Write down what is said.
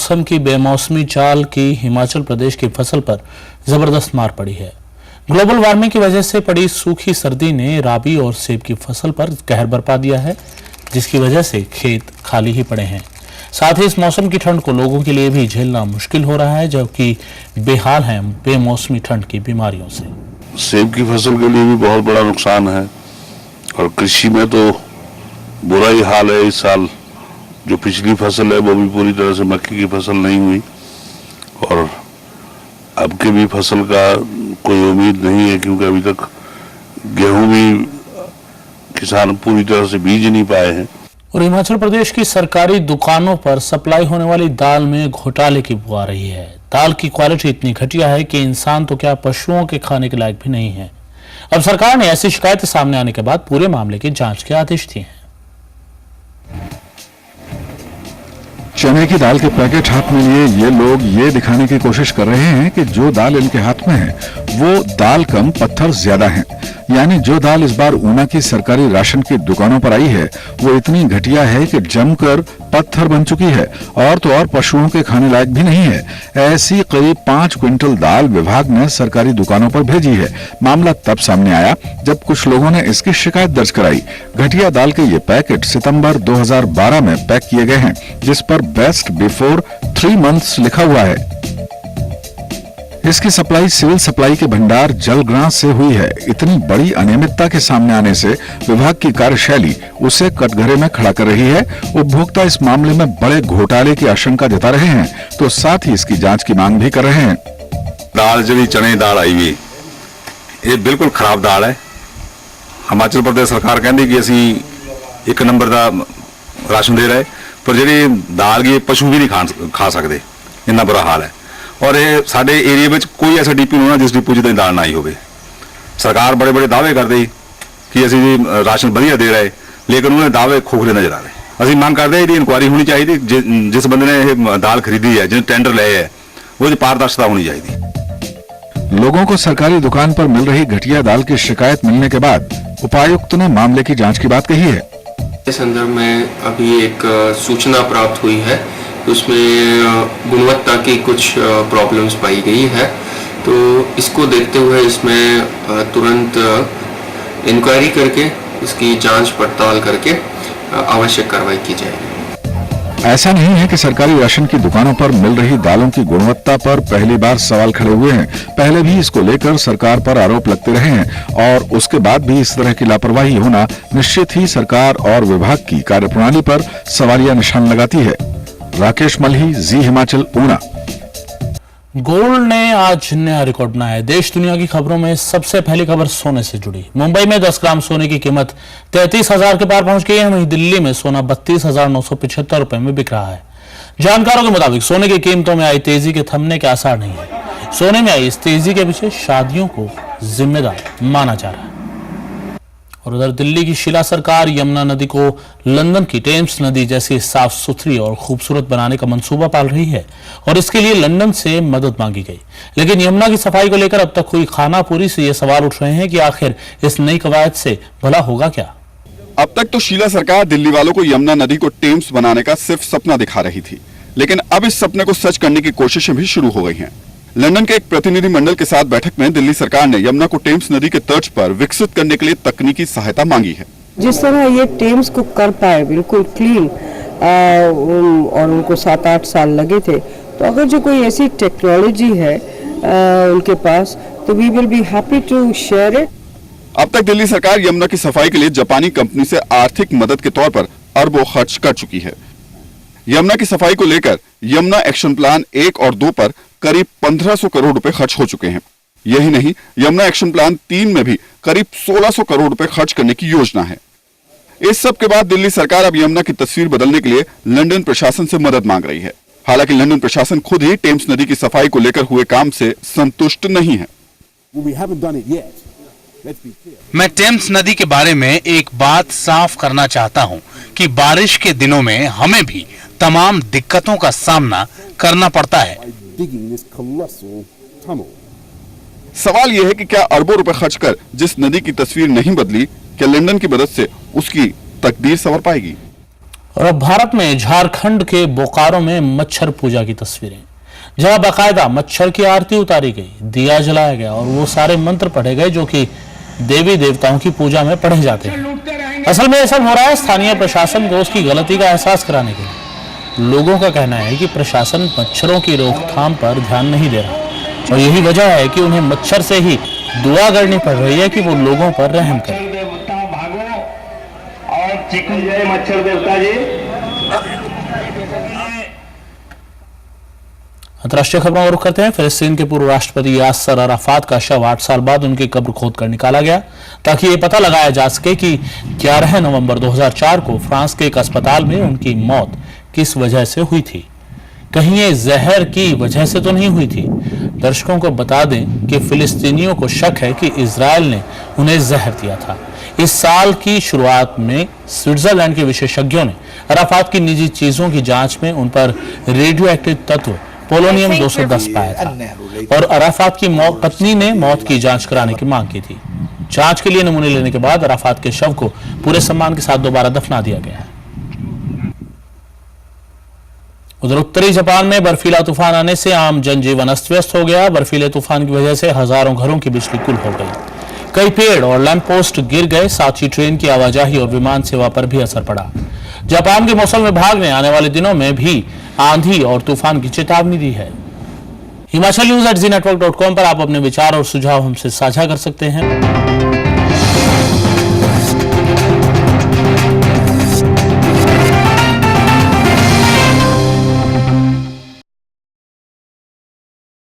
मौसम की बेमौसमी चाल की हिमाचल प्रदेश की फसल पर जबरदस्त मार पड़ी है। ग्लोबल वार्मिंग की वजह से पड़ी सूखी सर्दी ने राबी और सेब की फसल पर कहर बरपा दिया है, जिसकी वजह से खेत खाली ही पड़े हैं। साथ ही इस मौसम की ठंड को लोगों के लिए भी झेलना मुश्किल हो रहा है, जबकि बेहाल हैं बेमौसमी ठंड की बीमारियों से। सेब की फसल के लिए भी बहुत बड़ा नुकसान है और कृषि में तो बुरा ही हाल है। इस साल जो पिछली फसल है वो भी पूरी तरह से मक्की की फसल नहीं हुई और अब के भी फसल का कोई उम्मीद नहीं है, क्योंकि अभी तक गेहूं भी किसान पूरी तरह से बीज नहीं पाए हैं। और हिमाचल प्रदेश की सरकारी दुकानों पर सप्लाई होने वाली दाल में घोटाले की बू आ रही है। दाल की क्वालिटी इतनी घटिया है कि इंसान तो क्या पशुओं के खाने के लायक भी नहीं है। अब सरकार ने ऐसी शिकायतें सामने आने के बाद पूरे मामले की जांच के आदेश दिए हैं। चने की दाल के पैकेट हाथ में लिए ये लोग ये दिखाने की कोशिश कर रहे हैं कि जो दाल इनके हाथ में है वो दाल कम पत्थर ज्यादा हैं। यानी जो दाल इस बार ऊना की सरकारी राशन की दुकानों पर आई है वो इतनी घटिया है कि जमकर पत्थर बन चुकी है और तो और पशुओं के खाने लायक भी नहीं है। ऐसी करीब 5 क्विंटल दाल विभाग ने सरकारी दुकानों पर भेजी है। मामला तब सामने आया जब कुछ लोगों ने इसकी शिकायत दर्ज कराई। घटिया दाल के ये पैकेट सितंबर 2012 में पैक किए गए हैं, जिस पर बेस्ट बिफोर 3 मंथ्स लिखा हुआ है। इसकी सप्लाई सिविल सप्लाई के भंडार जलग्रां से हुई है। इतनी बड़ी अनियमितता के सामने आने से विभाग की कार्यशैली उसे कटघरे में खड़ा कर रही है। उपभोक्ता इस मामले में बड़े घोटाले की आशंका जता रहे हैं, तो साथ ही इसकी जांच की मांग भी कर रहे हैं। दाल जी चने दाल आई हुई ये बिल्कुल खराब दाल है। हिमाचल प्रदेश सरकार कहती कि असी 1 नंबर का राशन दे रहे, पर जी दाल की पशु भी नहीं खा सकते, इन्ना बुरा हाल है। और ये साडे एरिया में कोई ऐसा डीपी नहीं होना जिस डिपो जितनी दाल ना आई हो। सरकार बड़े बड़े दावे कर दी कि असी राशन बढ़िया दे रहे, लेकिन उन्हें दावे खोखले नजर आ रहे। असी मांग करते हैं इंक्वायरी होनी चाहिए। जिस बंदे ने ये दाल खरीदी है, जिन्हें टेंडर ले है, वो पारदर्शिता होनी चाहिए। लोगों को सरकारी दुकान पर मिल रही घटिया दाल की शिकायत मिलने के बाद उपायुक्त ने मामले की जांच की बात कही है। इस संदर्भ में अभी एक सूचना प्राप्त हुई है, उसमें गुणवत्ता की कुछ प्रॉब्लम्स पाई गई है। तो इसको देखते हुए इसमें तुरंत इंक्वायरी करके इसकी जांच पड़ताल करके आवश्यक कार्रवाई की जाएगी। ऐसा नहीं है कि सरकारी राशन की दुकानों पर मिल रही दालों की गुणवत्ता पर पहली बार सवाल खड़े हुए हैं। पहले भी इसको लेकर सरकार पर आरोप लगते रहे हैं और उसके बाद भी इस तरह की लापरवाही होना निश्चित ही सरकार और विभाग की कार्यप्रणाली पर सवालिया निशान लगाती है। राकेश मल्ही, जी हिमाचल, ऊना। गोल्ड ने आज नया रिकॉर्ड बनाया है। देश दुनिया की खबरों में सबसे पहली खबर सोने से जुड़ी। मुंबई में 10 ग्राम सोने की कीमत 33,000 के पार पहुंच गई है। वहीं दिल्ली में सोना 32,975 रुपए में बिक रहा है। जानकारों के मुताबिक सोने की कीमतों में आई तेजी के थमने के आसार नहीं है। सोने में आई इस तेजी के पीछे शादियों को जिम्मेदार माना जा रहा है। और उधर दिल्ली की शीला सरकार यमुना नदी को लंदन की टेम्स नदी जैसी साफ सुथरी और खूबसूरत बनाने का मंसूबा पाल रही है और इसके लिए लंदन से मदद मांगी गई। लेकिन यमुना की सफाई को लेकर अब तक कोई खानापुरी से ये सवाल उठ रहे हैं कि आखिर इस नई कवायद से भला होगा क्या। अब तक तो शीला सरकार दिल्ली वालों को यमुना नदी को टेम्स बनाने का सिर्फ सपना दिखा रही थी, लेकिन अब इस सपने को सच करने की कोशिशें भी शुरू हो गई हैं। लंदन के एक प्रतिनिधि मंडल के साथ बैठक में दिल्ली सरकार ने यमुना को टेम्स नदी के तर्ज पर विकसित करने के लिए तकनीकी सहायता मांगी है। जिस तरह ये टेम्स को कर पाए बिल्कुल क्लीन और उनको 7-8 साल लगे थे, तो अगर जो कोई ऐसी टेक्नोलॉजी है उनके पास, तो we will be happy to share it. अब तक दिल्ली सरकार यमुना की सफाई के लिए जापानी कंपनी से आर्थिक मदद के तौर पर अरबों खर्च कर चुकी है। यमुना की सफाई को लेकर यमुना एक्शन प्लान 1 और 2 पर करीब 1500 करोड़ रुपए खर्च हो चुके हैं। यही नहीं, यमुना एक्शन प्लान 3 में भी करीब 1600 करोड़ रुपए खर्च करने की योजना है। इस सब के बाद दिल्ली सरकार अब यमुना की तस्वीर बदलने के लिए लंदन प्रशासन से मदद मांग रही है। हालांकि लंदन प्रशासन खुद ही टेम्स नदी की सफाई को लेकर हुए काम से संतुष्ट नहीं है। मैं टेम्स नदी के बारे में एक बात साफ करना चाहता हूं कि बारिश के दिनों में हमें भी तमाम दिक्कतों का सामना करना पड़ता है। सवाल यह है कि क्या अरबों रुपए खर्च कर जिस नदी की तस्वीर नहीं बदली, क्या लंदन की मदद से उसकी तकदीर संवर पाएगी। और अब भारत में झारखंड के बोकारो में मच्छर पूजा की तस्वीरें, जहां बाकायदा मच्छर की आरती उतारी गई, दिया जलाया गया और वो सारे मंत्र पढ़े गए जो कि देवी देवताओं की पूजा में पढ़े जाते हैं। असल में यह सब हो रहा है स्थानीय प्रशासन को उसकी गलती का एहसास कराने के लिए। लोगों का कहना है कि प्रशासन मच्छरों की रोकथाम पर ध्यान नहीं दे रहा और यही वजह है कि उन्हें मच्छर से ही दुआ करनी पड़ रही है कि वो लोगों पर रहम करें। जय मच्छर देवता जी। अंतर्राष्ट्रीय खबरों का रुख करते हैं। फिलिस्तीन के पूर्व राष्ट्रपति यासर अराफात का शव 8 साल बाद उनकी कब्र खोद कर निकाला गया ताकि ये पता लगाया जा सके कि 11 नवंबर 2004 को फ्रांस के एक अस्पताल में उनकी मौत किस वजह से हुई थी। कहीं ये जहर की वजह से तो नहीं हुई थी। दर्शकों को बता दें कि फिलिस्तीनियों को शक है कि इजरायल ने उन्हें जहर दिया था। इस साल की शुरुआत में स्विट्जरलैंड के विशेषज्ञों ने अराफात की निजी चीजों की जांच में उन पर रेडियो एक्टिव तत्व पोलोनियम 210 पाया था और अराफात की पत्नी ने मौत की जांच कराने की मांग की थी। जांच के लिए नमूने लेने के बाद अराफात के शव को पूरे सम्मान के साथ दोबारा दफना दिया गया है। उधर उत्तरी जापान में बर्फीला तूफान आने से आम जनजीवन अस्त व्यस्त हो गया। बर्फीले तूफान की वजह से हजारों घरों की बिजली गुल हो गई, कई पेड़ और लैंप पोस्ट गिर गए, साथ ही ट्रेन की आवाजाही और विमान सेवा पर भी असर पड़ा। जापान के मौसम विभाग ने आने वाले दिनों में भी आंधी और तूफान की चेतावनी दी है। हिमाचल न्यूज@zeenetwork.com पर आप अपने विचार और सुझाव हमसे साझा कर सकते हैं।